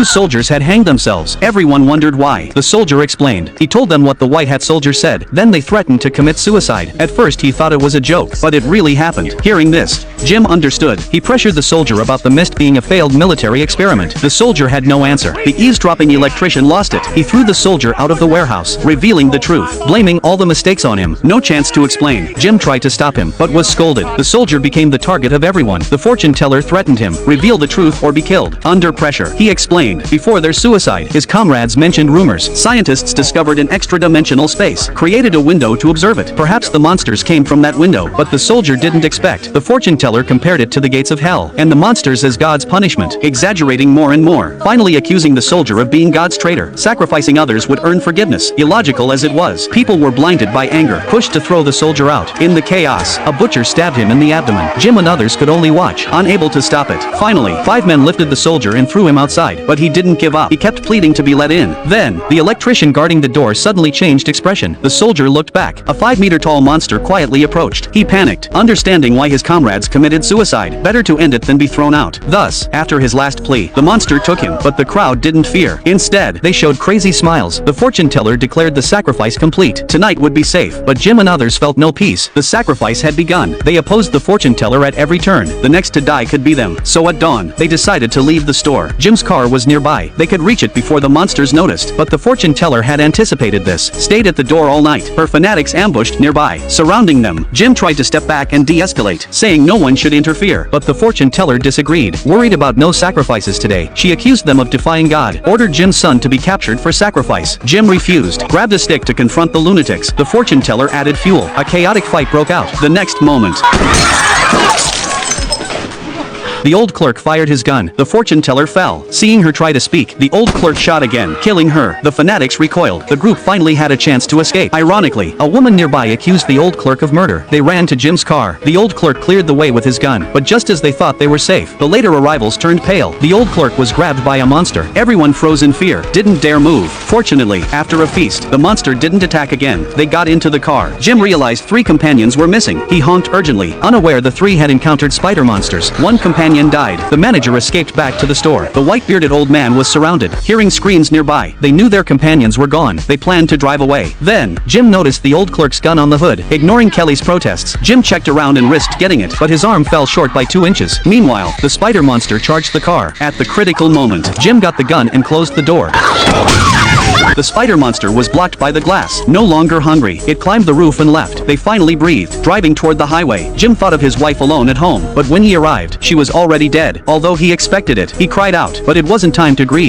2 soldiers had hanged themselves. Everyone wondered why. The soldier explained. He told them what the white hat soldier said. Then they threatened to commit suicide. At first he thought it was a joke, but it really happened. Hearing this, Jim understood. He pressured the soldier about the mist being a failed military experiment. The soldier had no answer. The eavesdropping electrician lost it. He threw the soldier out of the warehouse, revealing the truth, blaming all the mistakes on him. No chance to explain. Jim tried to stop him, but was scolded. The soldier became the target of everyone. The fortune teller threatened him, reveal the truth or be killed. Under pressure, he explained. Before their suicide, his comrades mentioned rumors. Scientists discovered an extra-dimensional space, created a window to observe it. Perhaps the monsters came from that window, but the soldier didn't expect. The fortune teller compared it to the gates of hell, and the monsters as God's punishment, exaggerating more and more, finally accusing the soldier of being God's traitor. Sacrificing others would earn forgiveness. Illogical as it was, people were blinded by anger, pushed to throw the soldier out. In the chaos, a butcher stabbed him in the abdomen. Jim and others could only watch, unable to stop it. Finally, 5 men lifted the soldier and threw him outside, but he didn't give up. He kept pleading to be let in. Then, the electrician guarding the door suddenly changed expression. The soldier looked back. A 5-meter-tall monster quietly approached. He panicked, understanding why his comrades committed suicide. Better to end it than be thrown out. Thus, after his last plea, the monster took him, but the crowd didn't fear. Instead, they showed crazy smiles. The fortune teller declared the sacrifice complete. Tonight would be safe, but Jim and others felt no peace. The sacrifice had begun. They opposed the fortune teller at every turn. The next to die could be them. So at dawn, they decided to leave the store. Jim's car was nearby. They could reach it before the monsters noticed, but the fortune teller had anticipated this. Stayed at the door all night. Her fanatics ambushed nearby, surrounding them. Jim tried to step back and de-escalate, saying no one should interfere, but the fortune teller disagreed. Worried about no sacrifices today, she accused them of defying God, ordered Jim's son to be captured for sacrifice. Jim refused, grabbed a stick to confront the lunatics. The fortune teller added fuel. A chaotic fight broke out. The next moment, the old clerk fired his gun. The fortune teller fell. Seeing her try to speak, the old clerk shot again, killing her. The fanatics recoiled. The group finally had a chance to escape. Ironically, a woman nearby accused the old clerk of murder. They ran to Jim's car. The old clerk cleared the way with his gun, but just as they thought they were safe, the later arrivals turned pale. The old clerk was grabbed by a monster. Everyone froze in fear, didn't dare move. Fortunately, after a feast, the monster didn't attack again. They got into the car. Jim realized 3 companions were missing. He honked urgently, unaware the 3 had encountered spider monsters. One companion died. The manager escaped back to the store. The white-bearded old man was surrounded. Hearing screams nearby, they knew their companions were gone. They planned to drive away. Then, Jim noticed the old clerk's gun on the hood. Ignoring Kelly's protests, Jim checked around and risked getting it, but his arm fell short by 2 inches. Meanwhile, the spider monster charged the car. At the critical moment, Jim got the gun and closed the door. The spider monster was blocked by the glass. No longer hungry, it climbed the roof and left. They finally breathed, driving toward the highway. Jim thought of his wife alone at home, but when he arrived, she was already dead. Although he expected it, he cried out, but it wasn't time to grieve.